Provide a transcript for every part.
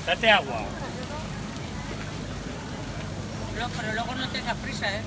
Date agua. Pero luego no tengas prisa, ¿eh?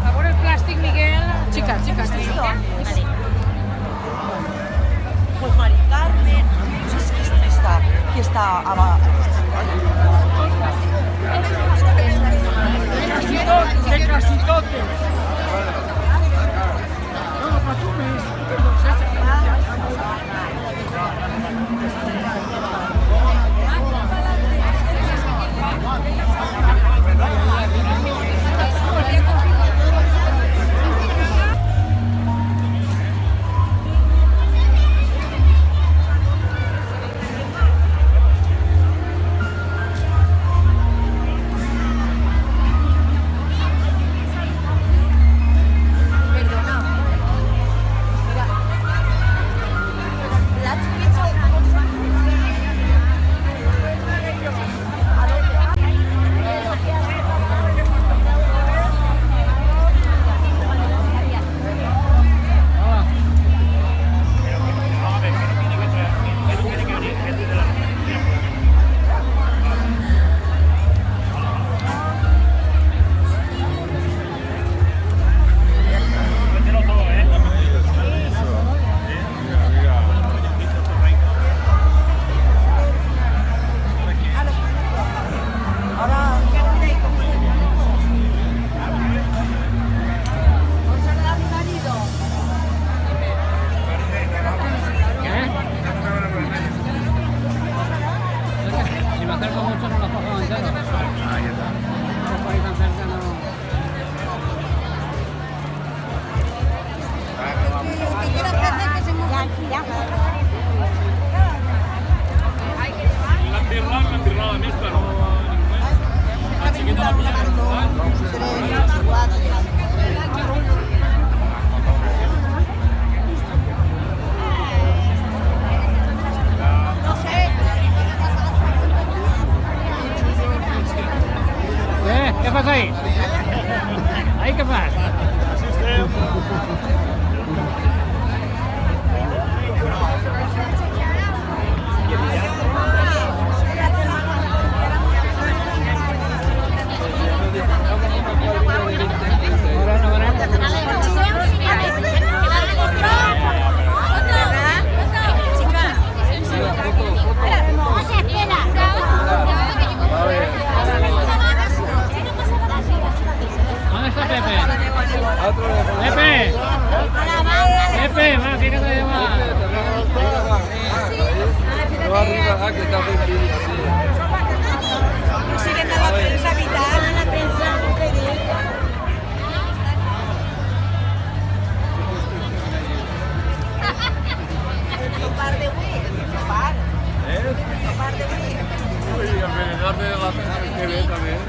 Favor el plàstic, Miguel. Chicas, chicas. Pues Mari Carmen, no sé si que está abajo. De casitote. ¿Qué pasa ahí? ¿Ahí qué pasa? ¿Dónde está Pepe? ¡Pepe! ¡Pepe! Va, ¿qué te lleva? Siguen a la prensa vital, a la prensa. Par de Wii, par. Par de Wii. Uy, envenenarme de la que ve también.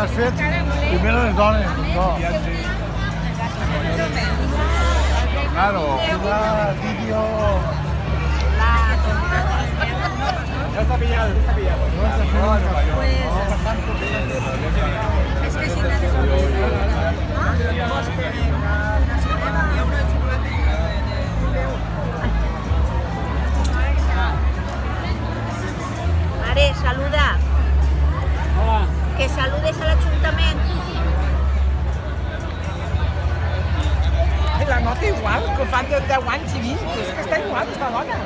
has fet primer les dones, no. Claro. Vídeo. Ya está pillado, ya está pillado. Es que si me Mare, saluda. Hola. Que saludes a l'Ajuntament. La nota igual, que fan de 10 anys i 20, és que està igual, està dona.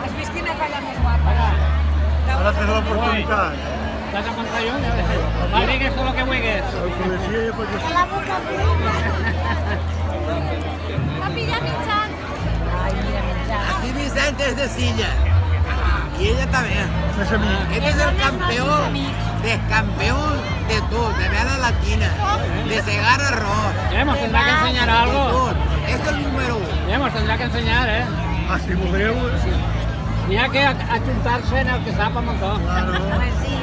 Has vist quina colla més guapa? Ahora tens l'oportunitat. ¿Estás a pantallón? Vale, que eso es lo que juegues. El policia ja pot La boca plena. Papi, ja mitjan. Ai, mira, menjar. Aquí Vicente es de Silla. Y ella también. Més a mi. Este es el campeón, descampeón de todo, de ver a latina, de cegar arroz. Hemos tendrá que enseñar algo. Este es el número 1. Hemos tendrá que enseñar, ¿eh? Ah, si voleu... Ni hay que achuntarse en el que sepa un montón. Claro. A ver si...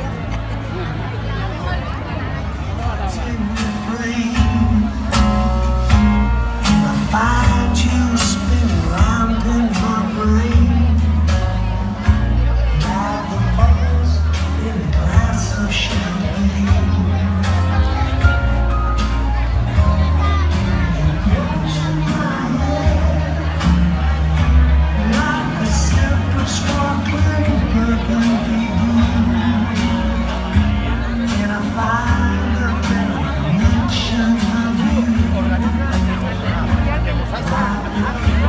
Organiza.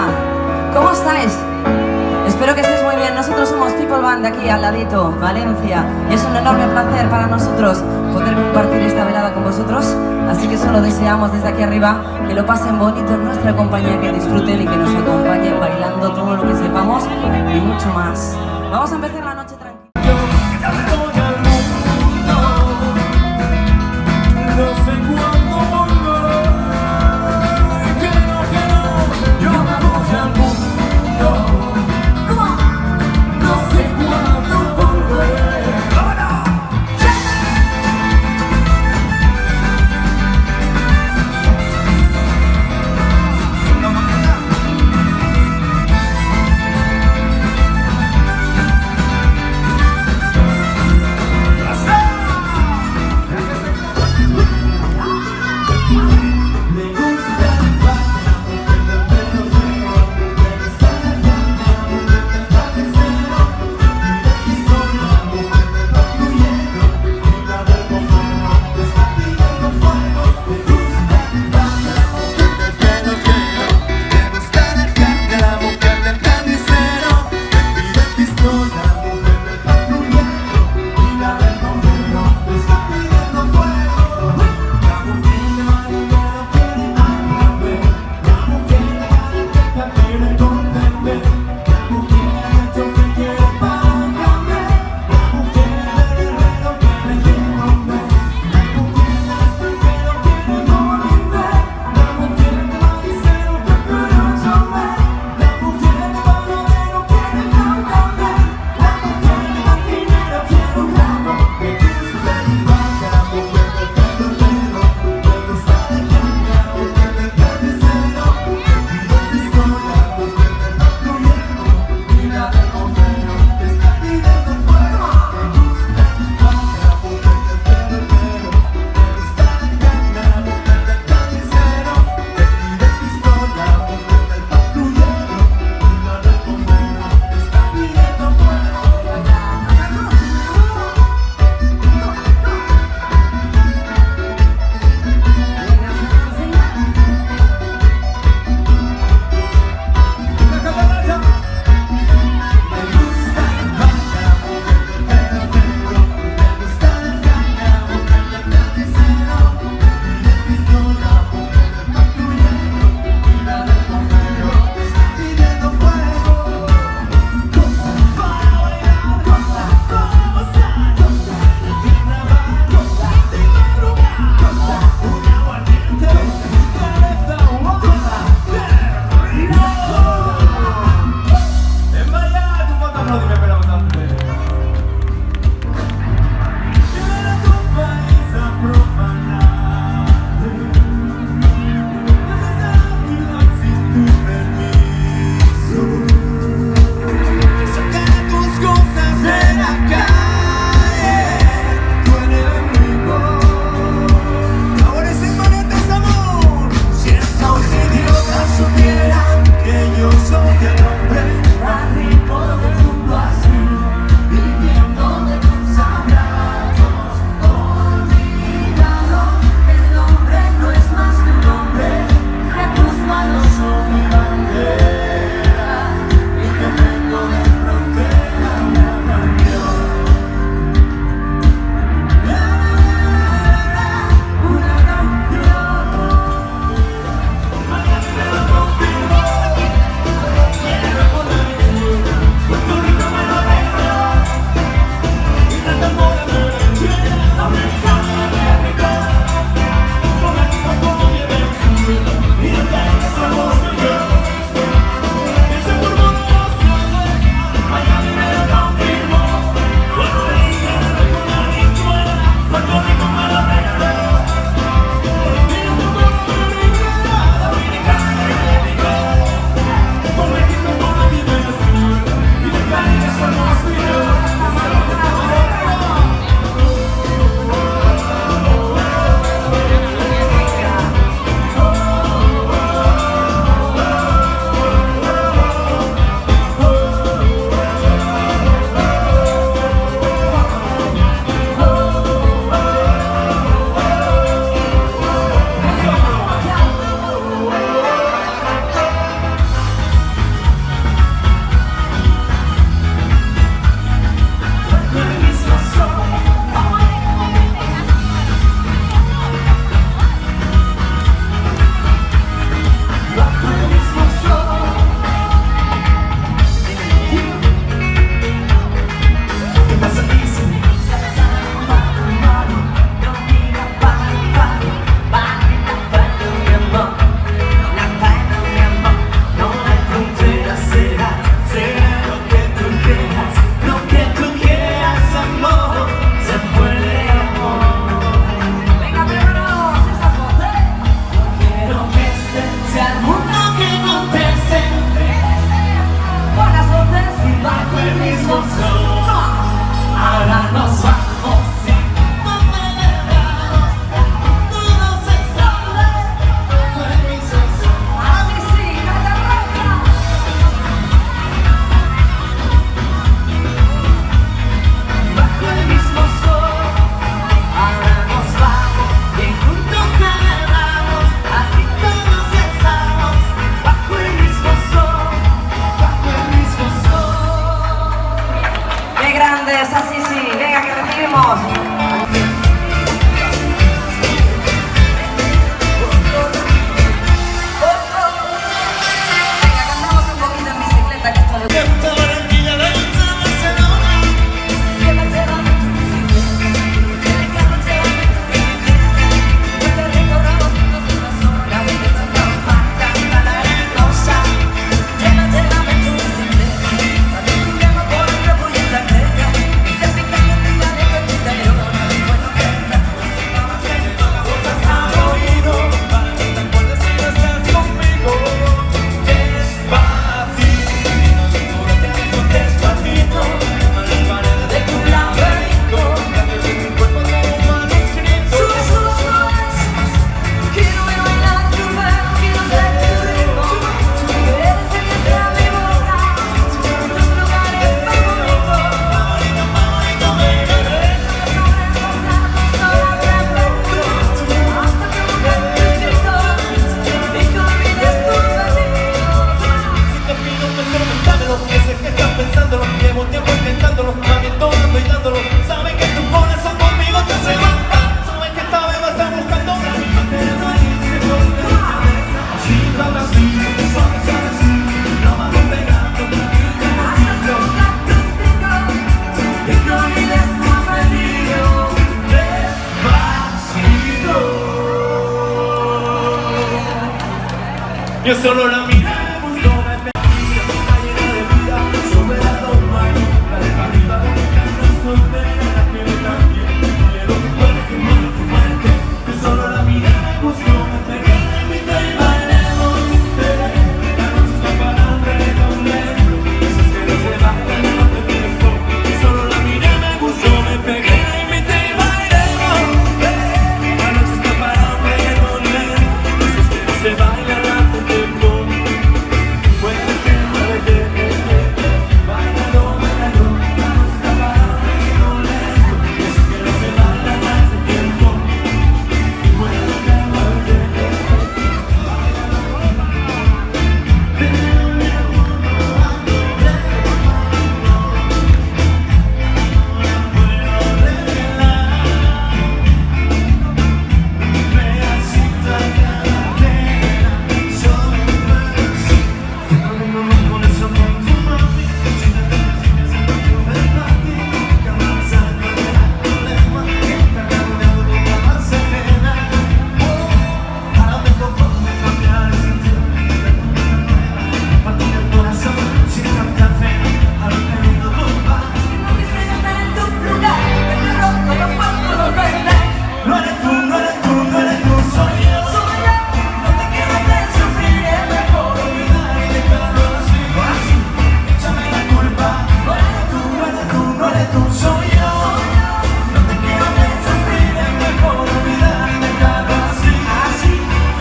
Hola, ¿cómo estáis? Espero que estéis muy bien. Nosotros somos People Band de aquí al ladito, Valencia. Y es un enorme placer para nosotros poder compartir esta velada con vosotros. Así que solo deseamos desde aquí arriba que lo pasen bonito en nuestra compañía, que disfruten y que nos acompañen bailando todo lo que sepamos y mucho más. Vamos a empezar la noche tranquila. Yo solo la miré, me gustó, me pedía, está llena de vida, sube la toma y la deja arriba de mi casa, soltera, la que me también quiero que muerte. Yo solo la miré, me gustó, me pegué, me invité y bailemos. La noche está para redondear, esos que no se bailan no te tiempo. Yo solo la miré, me gustó, me pegué, me invité y bailemos. La noche está para redondear, esos que no se bailan no te tiempo. Muévete, muévete, bailalo, bailalo. La noche está para redondear, esos que no se bailan hace tiempo. Muévete, muévete. No eres tú, no eres tú, no eres tú, soy yo. No te quiero hacer sufrir, es mejor olvidar y dejarlo así. Échame la culpa. No eres tú, no eres tú, no eres tú, soy yo. No te quiero hacer sufrir, es mejor olvidar y dejarlo así.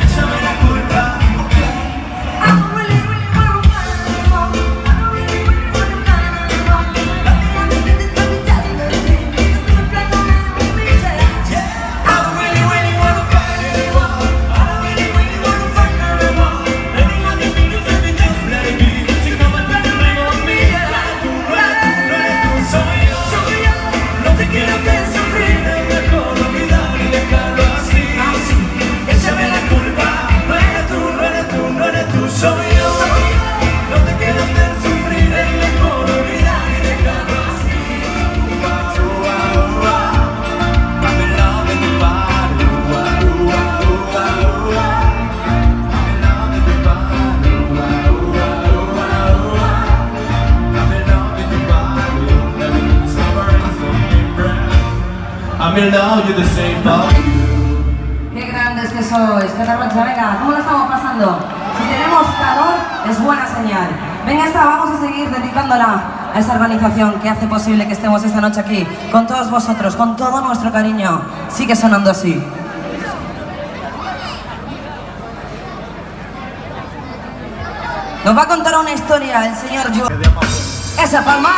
Échame la culpa. Soy yo, no te quiero hacer sufrir, es mejor olvidar y dejarlo así. I'm in love in the body. I'm in love in the body. I'm in love in the body. Everything's covering something brown. I'm in love, you're the same fuck you. Qué grandes que sois, qué vergüenza. Venga, ¿cómo lo estamos pasando? Si tenemos calor, es buena señal. Venga, vamos a seguir dedicándola a esta organización que hace posible que estemos esta noche aquí, con todos vosotros, con todo nuestro cariño. Sigue sonando así. Nos va a contar una historia el señor Joe. ¡Esa palma!